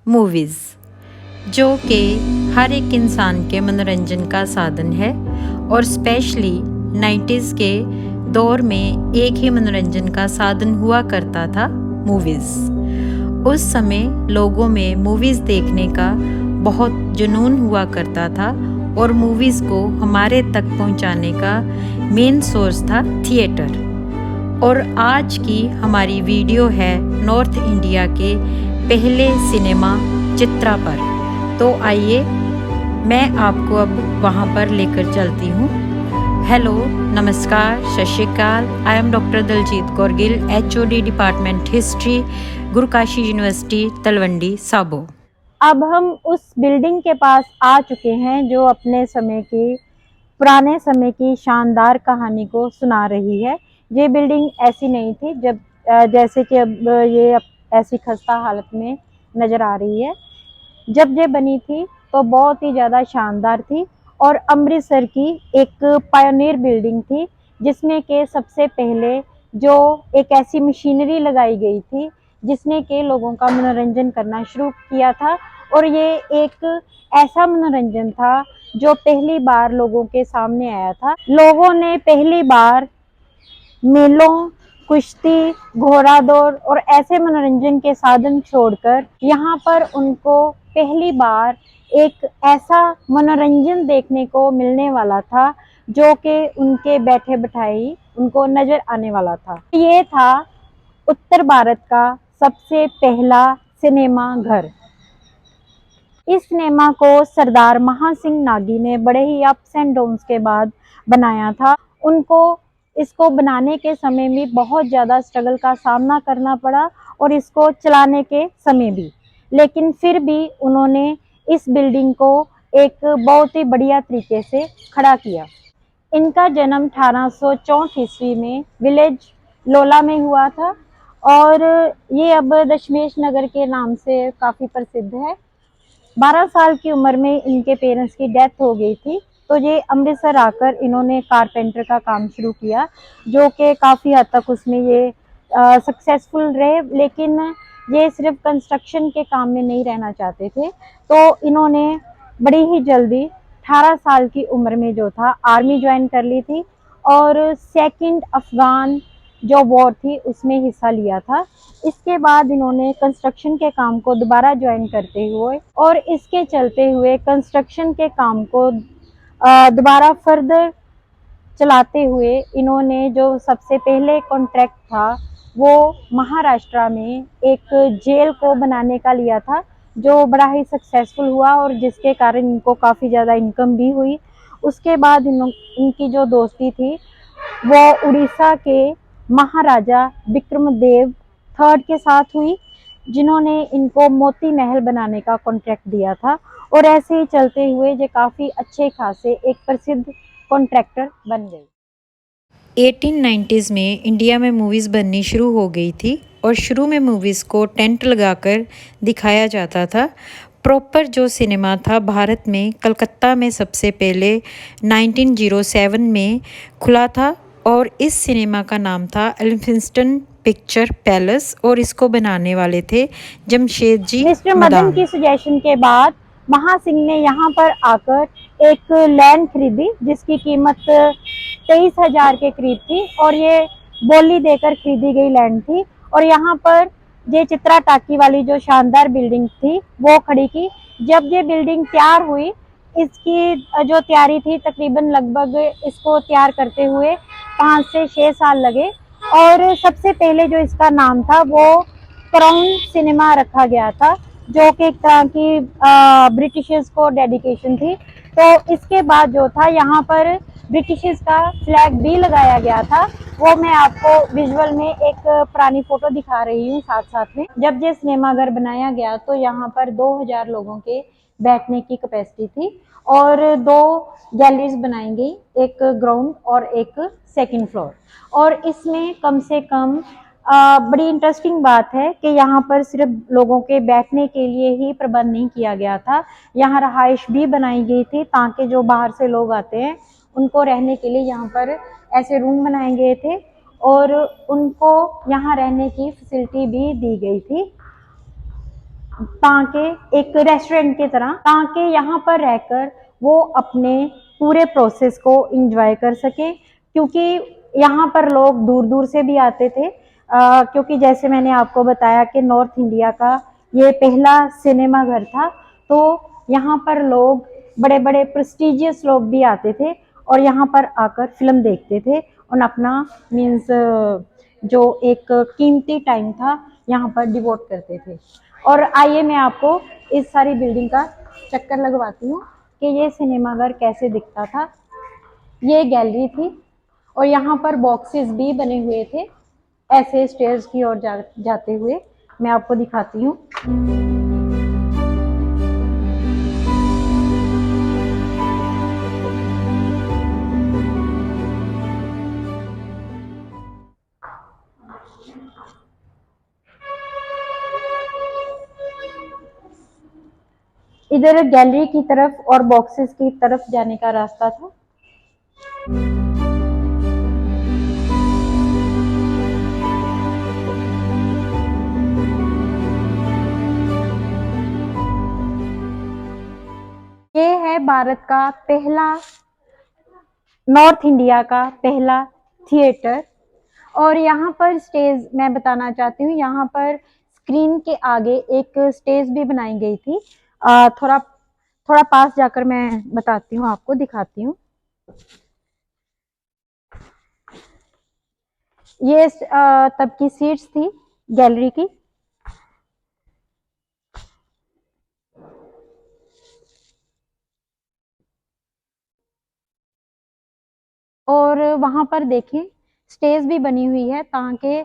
Movies, जो कि हर एक इंसान के मनोरंजन का साधन है और स्पेशली 90s के दौर में एक ही मनोरंजन का साधन हुआ करता था, मूवीज़। उस समय लोगों में मूवीज़ देखने का बहुत जुनून हुआ करता था और मूवीज़ को हमारे तक पहुंचाने का मेन सोर्स था थिएटर। और आज की हमारी वीडियो है नॉर्थ इंडिया के पहले सिनेमा चित्रा पर। तो आइए मैं आपको अब वहाँ पर लेकर चलती हूँ। हेलो, नमस्कार, Sat Sri Akal. I am doctor Daljit Kaur Gill, HOD department history, Gurukashi university Talwandi Sabo. अब हम उस बिल्डिंग के पास आ चुके हैं जो अपने समय की पुराने समय की शानदार कहानी को सुना रही है। ये बिल्डिंग ऐसी नहीं थी जब जैसे कि अब ये ऐसी खस्ता हालत में नज़र आ रही है। जब ये बनी थी तो बहुत ही ज़्यादा शानदार थी और अमृतसर की एक पायनियर बिल्डिंग थी, जिसमें के सबसे पहले जो एक ऐसी मशीनरी लगाई गई थी जिसने के लोगों का मनोरंजन करना शुरू किया था। और ये एक ऐसा मनोरंजन था जो पहली बार लोगों के सामने आया था। लोगों ने पहली बार मेलों, कुश्ती, घोड़ा दौड़ और ऐसे मनोरंजन के साधन छोड़कर यहाँ पर उनको पहली बार एक ऐसा मनोरंजन देखने को मिलने वाला था जो कि उनके बैठे बिठाई उनको नजर आने वाला था। ये था उत्तर भारत का सबसे पहला सिनेमा घर। इस सिनेमा को सरदार महासिंह नागी ने बड़े ही अप्स एंड डाउन्स के बाद बनाया था। उनको इसको बनाने के समय में बहुत ज़्यादा स्ट्रगल का सामना करना पड़ा और इसको चलाने के समय भी, लेकिन फिर भी उन्होंने इस बिल्डिंग को एक बहुत ही बढ़िया तरीके से खड़ा किया। इनका जन्म 1864 ईस्वी में विलेज लोला में हुआ था और ये अब दशमेश नगर के नाम से काफ़ी प्रसिद्ध है। 12 साल की उम्र में इनके पेरेंट्स की डेथ हो गई थी, तो ये अमृतसर आकर इन्होंने कारपेंटर का काम शुरू किया, जो कि काफ़ी हद तक उसमें ये सक्सेसफुल रहे। लेकिन ये सिर्फ कंस्ट्रक्शन के काम में नहीं रहना चाहते थे, तो इन्होंने बड़ी ही जल्दी 18 साल की उम्र में जो था आर्मी ज्वाइन कर ली थी और सेकंड अफगान जो वॉर थी उसमें हिस्सा लिया था। इसके बाद इन्होंने कंस्ट्रक्शन के काम को दोबारा ज्वाइन करते हुए और इसके चलते हुए कंस्ट्रक्शन के काम को दोबारा फर्दर चलाते हुए इन्होंने जो सबसे पहले कॉन्ट्रैक्ट था वो महाराष्ट्र में एक जेल को बनाने का लिया था, जो बड़ा ही सक्सेसफुल हुआ और जिसके कारण इनको काफ़ी ज़्यादा इनकम भी हुई। उसके बाद इनकी जो दोस्ती थी वो उड़ीसा के महाराजा विक्रमदेव थर्ड के साथ हुई, जिन्होंने इनको मोती महल बनाने का कॉन्ट्रैक्ट दिया था। और ऐसे ही चलते हुए ये काफ़ी अच्छे खासे एक प्रसिद्ध कॉन्ट्रैक्टर बन गए। 1890s में इंडिया में मूवीज़ बननी शुरू हो गई थी और शुरू में मूवीज़ को टेंट लगाकर दिखाया जाता था। प्रॉपर जो सिनेमा था भारत में कलकत्ता में सबसे पहले 1907 में खुला था और इस सिनेमा का नाम था एलिफिंस्टन पिक्चर पैलेस और इसको बनाने वाले थे जमशेदजी मिस्टर मदन मदान। की सजेशन के बाद महासिंह ने यहाँ पर आकर एक लैंड खरीदी जिसकी कीमत 23,000 के करीब थी और ये बोली देकर खरीदी गई लैंड थी। और यहाँ पर ये चित्रा टाकी वाली जो शानदार बिल्डिंग थी वो खड़ी की। जब ये बिल्डिंग तैयार हुई, इसकी जो तैयारी थी तकरीबन लगभग इसको तैयार करते हुए 5 से 6 साल लगे और सबसे पहले जो इसका नाम था वो क्राउन सिनेमा रखा गया था, जो कि एक तरह की ब्रिटिशर्स को डेडिकेशन थी। तो इसके बाद जो था यहाँ पर ब्रिटिशर्स का फ्लैग भी लगाया गया था। वो मैं आपको विजुअल में एक पुरानी फोटो दिखा रही हूँ साथ साथ में। जब ये सिनेमा घर बनाया गया तो यहाँ पर 2000 लोगों के बैठने की कैपेसिटी थी और 2 गैलरीज बनाई गई, एक ग्राउंड और एक सेकंड फ्लोर। और इसमें कम से कम बड़ी इंटरेस्टिंग बात है कि यहाँ पर सिर्फ लोगों के बैठने के लिए ही प्रबंध नहीं किया गया था, यहाँ रहाइश भी बनाई गई थी ताकि जो बाहर से लोग आते हैं उनको रहने के लिए यहाँ पर ऐसे रूम बनाए गए थे और उनको यहाँ रहने की फैसिलिटी भी दी गई थी। ताकि एक रेस्टोरेंट की तरह, ताकि यहाँ पर रहकर वो अपने पूरे प्रोसेस को एंजॉय कर सके, क्योंकि यहाँ पर लोग दूर दूर से भी आते थे। क्योंकि जैसे मैंने आपको बताया कि नॉर्थ इंडिया का ये पहला सिनेमा घर था, तो यहाँ पर लोग बड़े बड़े प्रेस्टिजियस लोग भी आते थे और यहाँ पर आकर फिल्म देखते थे और अपना मीन्स जो एक कीमती टाइम था यहाँ पर डिवोट करते थे। और आइए मैं आपको इस सारी बिल्डिंग का चक्कर लगवाती हूँ कि ये सिनेमा घर कैसे दिखता था। ये गैलरी थी और यहाँ पर बॉक्सेस भी बने हुए थे ऐसे स्टेयर्स की ओर जाते हुए। मैं आपको दिखाती हूँ। इधर गैलरी की तरफ और बॉक्सेस की तरफ जाने का रास्ता था। ये है भारत का पहला, नॉर्थ इंडिया का पहला थिएटर। और यहाँ पर स्टेज मैं बताना चाहती हूँ, यहाँ पर स्क्रीन के आगे एक स्टेज भी बनाई गई थी। थोड़ा थोड़ा पास जाकर मैं बताती हूँ, आपको दिखाती हूँ। ये तब की सीट्स थी गैलरी की। और वहां पर देखें स्टेज भी बनी हुई है ताकि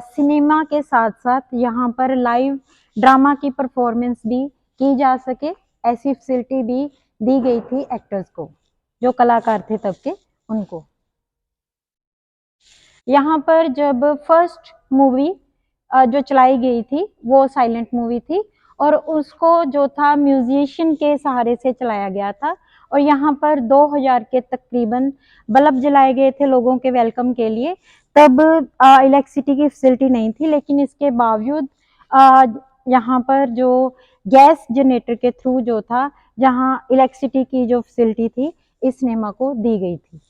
सिनेमा के साथ साथ यहाँ पर लाइव ड्रामा की परफॉर्मेंस भी की जा सके। ऐसी फैसिलिटी भी दी गई थी एक्टर्स को, जो कलाकार थे तब के उनको। यहाँ पर जब फर्स्ट मूवी जो चलाई गई थी वो साइलेंट मूवी थी और उसको जो था म्यूजिशियन के सहारे से चलाया गया था। और यहाँ पर 2000 के तकरीबन बल्ब जलाए गए थे लोगों के वेलकम के लिए। तब इलेक्ट्रिसिटी की फैसिलिटी नहीं थी, लेकिन इसके बावजूद यहाँ पर जो गैस जनरेटर के थ्रू जो था, जहाँ इलेक्ट्रिसिटी की जो फैसिलिटी थी इस सिनेमा को दी गई थी।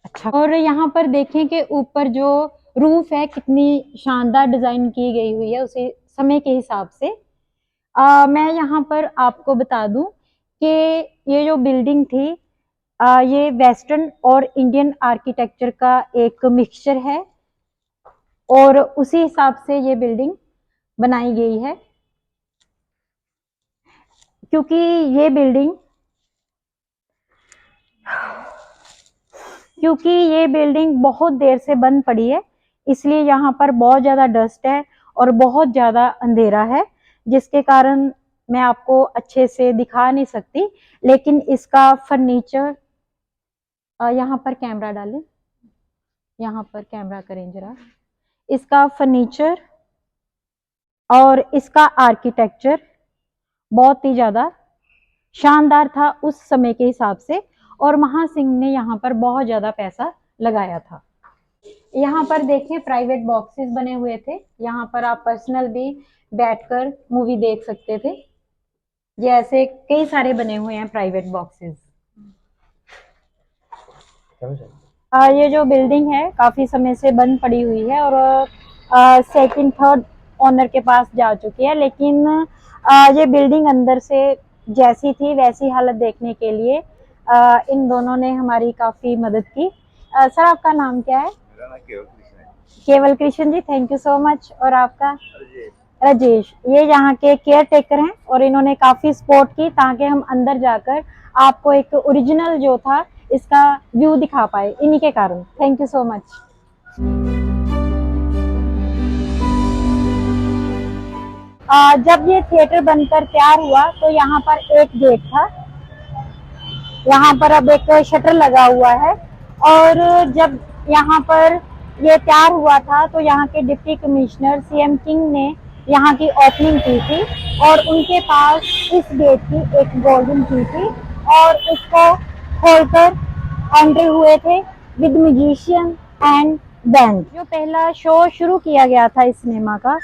अच्छा, और यहाँ पर देखें कि ऊपर जो रूफ है कितनी शानदार डिजाइन की गई हुई है उसी समय के हिसाब से। मैं यहाँ पर आपको बता दूं कि ये जो बिल्डिंग थी ये वेस्टर्न और इंडियन आर्किटेक्चर का एक मिक्सचर है और उसी हिसाब से ये बिल्डिंग बनाई गई है, क्योंकि ये बिल्डिंग बहुत देर से बंद पड़ी है, इसलिए यहाँ पर बहुत ज़्यादा डस्ट है और बहुत ज़्यादा अंधेरा है, जिसके कारण मैं आपको अच्छे से दिखा नहीं सकती। लेकिन इसका फर्नीचर, यहाँ पर कैमरा डालें, यहाँ पर कैमरा करें जरा। इसका फर्नीचर और इसका आर्किटेक्चर बहुत ही ज़्यादा शानदार था उस समय के हिसाब से, और महा सिंह ने यहाँ पर बहुत ज़्यादा पैसा लगाया था। यहाँ पर देखें प्राइवेट बॉक्सेस बने हुए थे, यहाँ पर आप पर्सनल भी बैठकर मूवी देख सकते थे। ये ऐसे कई सारे बने हुए हैं प्राइवेट बॉक्सेस। ये जो बिल्डिंग है काफी समय से बंद पड़ी हुई है और सेकंड थर्ड ओनर के पास जा चुकी है, लेकिन ये बिल्डिंग अंदर से जैसी थी वैसी हालत देखने के लिए इन दोनों ने हमारी काफी मदद की। सर आपका नाम क्या है? मेरा नाम केवल कृष्ण है। केवल Krishna ji, thank you so much. और आपका? राजेश। ये यहाँ के केयर टेकर हैं और इन्होंने काफी सपोर्ट की ताकि हम अंदर जाकर आपको एक ओरिजिनल जो था इसका व्यू दिखा पाए, इन्हीं के कारण। Thank you so much. जब ये थिएटर बनकर तैयार हुआ तो यहाँ पर एक गेट था, यहाँ पर अब एक शटर लगा हुआ है। और जब यहाँ पर ये तैयार हुआ था तो यहाँ के डिप्टी कमिश्नर सीएम किंग ने यहाँ की ओपनिंग की थी और उनके पास इस गेट की एक गोल्डन की थी और उसको खोलकर एंट्री हुए थे विद म्यूजिशियन एंड बैंड। जो पहला शो शुरू किया गया था इस सिनेमा का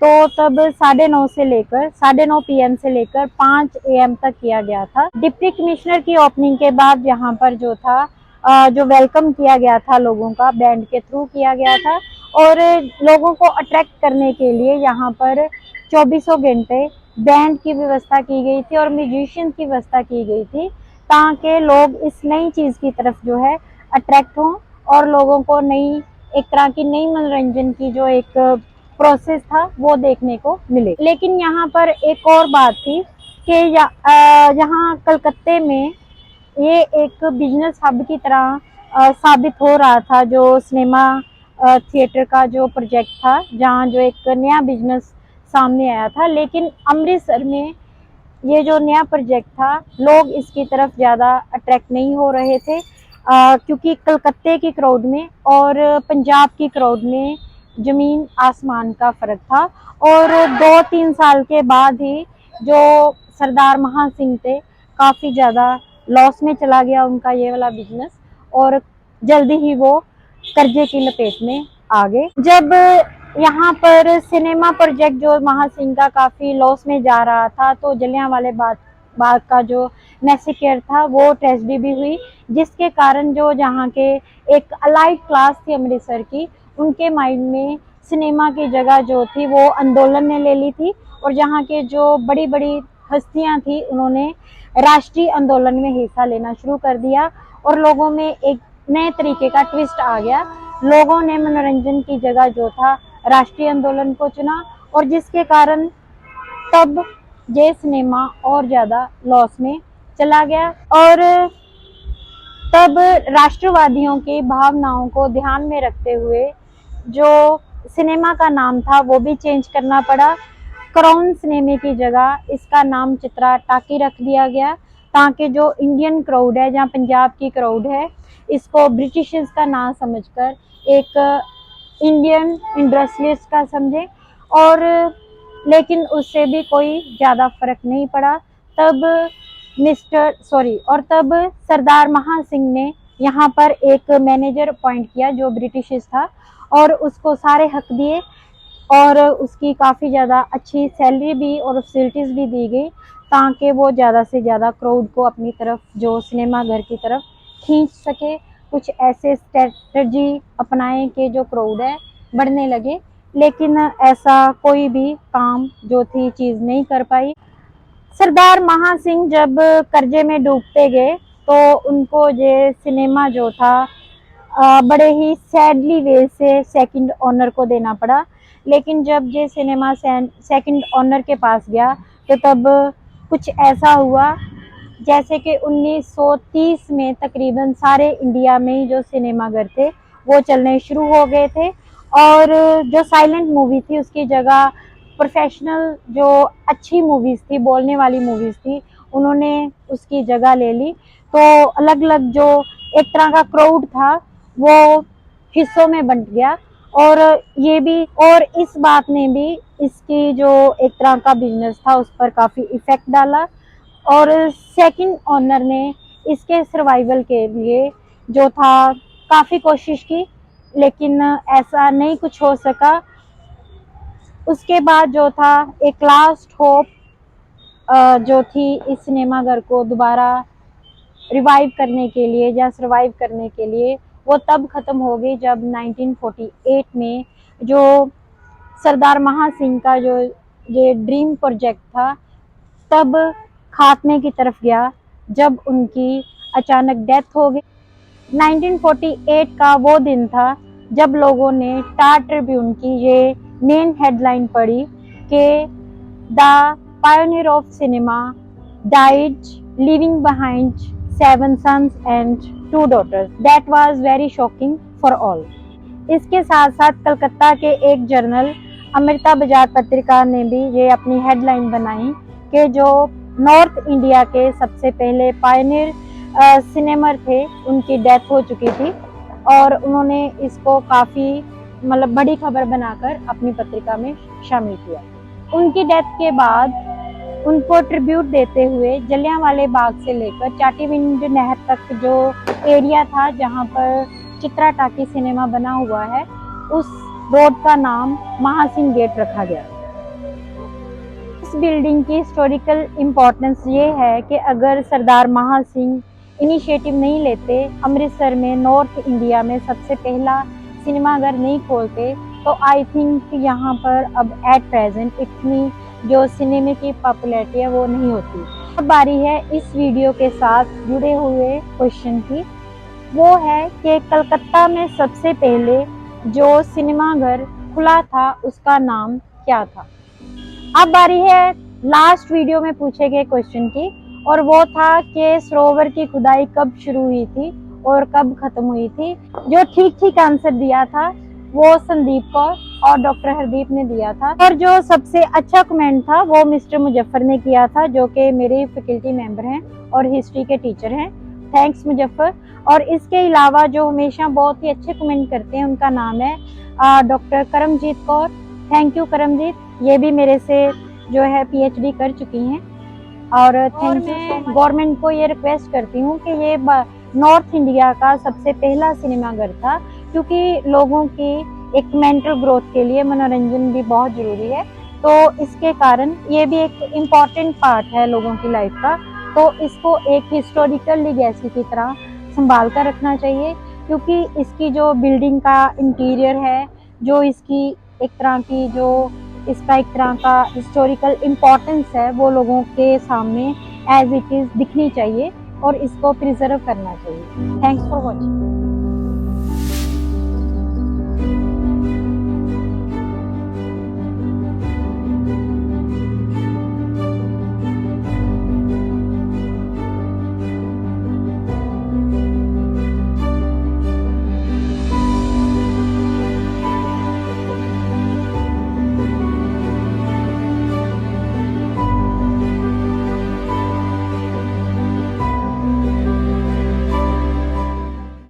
तो तब 9:30 से लेकर 9:30 PM से लेकर 5 AM तक किया गया था। डिप्टी कमिश्नर की ओपनिंग के बाद यहाँ पर जो था जो वेलकम किया गया था लोगों का बैंड के थ्रू किया गया था, और लोगों को अट्रैक्ट करने के लिए यहाँ पर 24 घंटे बैंड की व्यवस्था की गई थी और म्यूजिशियन की व्यवस्था की गई थी, ताकि लोग इस नई चीज की तरफ जो है अट्रैक्ट हों और लोगों को नई एक तरह की नई मनोरंजन की जो एक प्रोसेस था वो देखने को मिले। लेकिन यहाँ पर एक और बात थी कि यहाँ कलकत्ते में ये एक बिजनेस हब की तरह साबित हो रहा था, जो सिनेमा थिएटर का जो प्रोजेक्ट था, जहाँ जो एक नया बिजनेस सामने आया था। लेकिन अमृतसर में ये जो नया प्रोजेक्ट था, लोग इसकी तरफ ज़्यादा अट्रैक्ट नहीं हो रहे थे, क्योंकि कलकत्ते की क्राउड में और पंजाब की क्राउड में जमीन आसमान का फर्क था। और 2-3 साल के बाद ही जो सरदार महा सिंह थे, काफ़ी ज़्यादा लॉस में चला गया उनका ये वाला बिजनेस, और जल्दी ही वो कर्जे की लपेट में आ गए। जब यहाँ पर सिनेमा प्रोजेक्ट जो महा सिंह का काफ़ी लॉस में जा रहा था, तो जलियांवाले बाग का जो मैसेकर था वो ट्रेजेडी भी हुई, जिसके कारण जो जहाँ के एक अलाइट क्लास थी अमृतसर की, उनके माइंड में सिनेमा की जगह जो थी वो आंदोलन ने ले ली थी, और जहाँ के जो बड़ी बड़ी हस्तियां थी उन्होंने राष्ट्रीय आंदोलन में हिस्सा लेना शुरू कर दिया, और लोगों में एक नए तरीके का ट्विस्ट आ गया। लोगों ने मनोरंजन की जगह जो था राष्ट्रीय आंदोलन को चुना, और जिसके कारण तब ये सिनेमा और ज्यादा लॉस में चला गया। और तब राष्ट्रवादियों की भावनाओं को ध्यान में रखते हुए जो सिनेमा का नाम था वो भी चेंज करना पड़ा। क्राउन सिनेमा की जगह इसका नाम चित्रा टाकी रख दिया गया, ताकि जो इंडियन क्राउड है, जहाँ पंजाब की क्राउड है, इसको ब्रिटिशर्स का नाम समझकर एक इंडियन इंडस्ट्रियलिस्ट का समझे। और लेकिन उससे भी कोई ज़्यादा फर्क नहीं पड़ा। तब तब सरदार महा सिंह ने यहाँ पर एक मैनेजर अपॉइंट किया जो ब्रिटिशर्स था, और उसको सारे हक दिए, और उसकी काफ़ी ज़्यादा अच्छी सैलरी भी और फैसिलिटीज़ भी दी गई, ताकि वो ज़्यादा से ज़्यादा क्राउड को अपनी तरफ, जो सिनेमा घर की तरफ खींच सके। कुछ ऐसे स्ट्रेटजी अपनाएं कि जो क्राउड है बढ़ने लगे, लेकिन ऐसा कोई भी काम जो थी चीज़ नहीं कर पाई। सरदार महा सिंह जब कर्जे में डूबते गए, तो उनको ये सिनेमा जो था बड़े ही सैडली वे से सेकंड ओनर को देना पड़ा। लेकिन जब ये सिनेमा सेकंड ओनर के पास गया, तो तब कुछ ऐसा हुआ जैसे कि 1930 में तकरीबन सारे इंडिया में जो सिनेमाघर थे वो चलने शुरू हो गए थे, और जो साइलेंट मूवी थी उसकी जगह प्रोफेशनल जो अच्छी मूवीज़ थी, बोलने वाली मूवीज़ थी, उन्होंने उसकी जगह ले ली। तो अलग अलग जो एक तरह का क्राउड था वो हिस्सों में बंट गया, और ये भी, और इस बात ने भी इसकी जो एक तरह का बिजनेस था उस पर काफ़ी इफ़ेक्ट डाला। और सेकंड ओनर ने इसके सर्वाइवल के लिए जो था काफ़ी कोशिश की, लेकिन ऐसा नहीं कुछ हो सका। उसके बाद जो था एक लास्ट होप जो थी इस सिनेमाघर को दोबारा रिवाइव करने के लिए या सर्वाइव करने के लिए, वो तब ख़त्म हो गई जब 1948 में जो सरदार महा सिंह का जो ये ड्रीम प्रोजेक्ट था तब खात्मे की तरफ गया, जब उनकी अचानक डेथ हो गई। 1948 का वो दिन था जब लोगों ने स्टार ट्रिब्यून की ये मेन हेडलाइन पढ़ी कि the pioneer of cinema died leaving behind 7 sons and 2 daughters. That was very shocking for all. इसके साथ साथ कलकत्ता के एक जर्नल अमृता बाजार पत्रिका ने भी ये अपनी हेडलाइन बनाई कि जो नॉर्थ इंडिया के सबसे पहले पायनियर सिनेमर थे उनकी डेथ हो चुकी थी, और उन्होंने इसको काफ़ी मतलब बड़ी खबर बनाकर अपनी पत्रिका में शामिल किया। उनकी डेथ के बाद उनको ट्रिब्यूट देते हुए जलियांवाले बाग से लेकर चाटीविंड नहर तक जो एरिया था जहाँ पर चित्रा टाकी सिनेमा बना हुआ है, उस रोड का नाम महासिंह गेट रखा गया। इस बिल्डिंग की हिस्टोरिकल इम्पोर्टेंस ये है कि अगर सरदार महान सिंह इनिशिएटिव नहीं लेते, अमृतसर में नॉर्थ इंडिया में सबसे पहला सिनेमाघर नहीं खोलते, तो आई थिंक यहाँ पर अब एट प्रेजेंट इतनी जो सिनेमा की पॉपुलैरिटी है वो नहीं होती। अब बारी है इस वीडियो के साथ जुड़े हुए क्वेश्चन की, वो है कि कलकत्ता में सबसे पहले जो सिनेमाघर खुला था उसका नाम क्या था। अब बारी है लास्ट वीडियो में पूछे गए क्वेश्चन की, और वो था कि सरोवर की खुदाई कब शुरू हुई थी और कब खत्म हुई थी। जो ठीक आंसर दिया था वो संदीप कौर और डॉक्टर हरदीप ने दिया था, और जो सबसे अच्छा कमेंट था वो मिस्टर मुजफ्फर ने किया था, जो कि मेरे फैकल्टी मेंबर हैं और हिस्ट्री के टीचर हैं। थैंक्स मुजफ्फर। और इसके अलावा जो हमेशा बहुत ही अच्छे कमेंट करते हैं उनका नाम है doctor Karamjeet Kaur. Thank you Karamjeet, ये भी मेरे से जो है पीएचडी कर चुकी हैं। और थैंक यू। गवर्नमेंट को ये रिक्वेस्ट करती हूँ कि ये नॉर्थ इंडिया का सबसे पहला सिनेमाघर था, क्योंकि लोगों की एक मेंटल ग्रोथ के लिए मनोरंजन भी बहुत जरूरी है, तो इसके कारण ये भी एक इम्पॉर्टेंट पार्ट है लोगों की लाइफ का। तो इसको एक हिस्टोरिकल लीगेसी की तरह संभाल कर रखना चाहिए, क्योंकि इसकी जो बिल्डिंग का इंटीरियर है, जो इसकी एक तरह की जो इसका एक तरह का हिस्टोरिकल इम्पोर्टेंस है, वो लोगों के सामने एज इट इज दिखनी चाहिए और इसको प्रिजर्व करना चाहिए। Thanks for watching.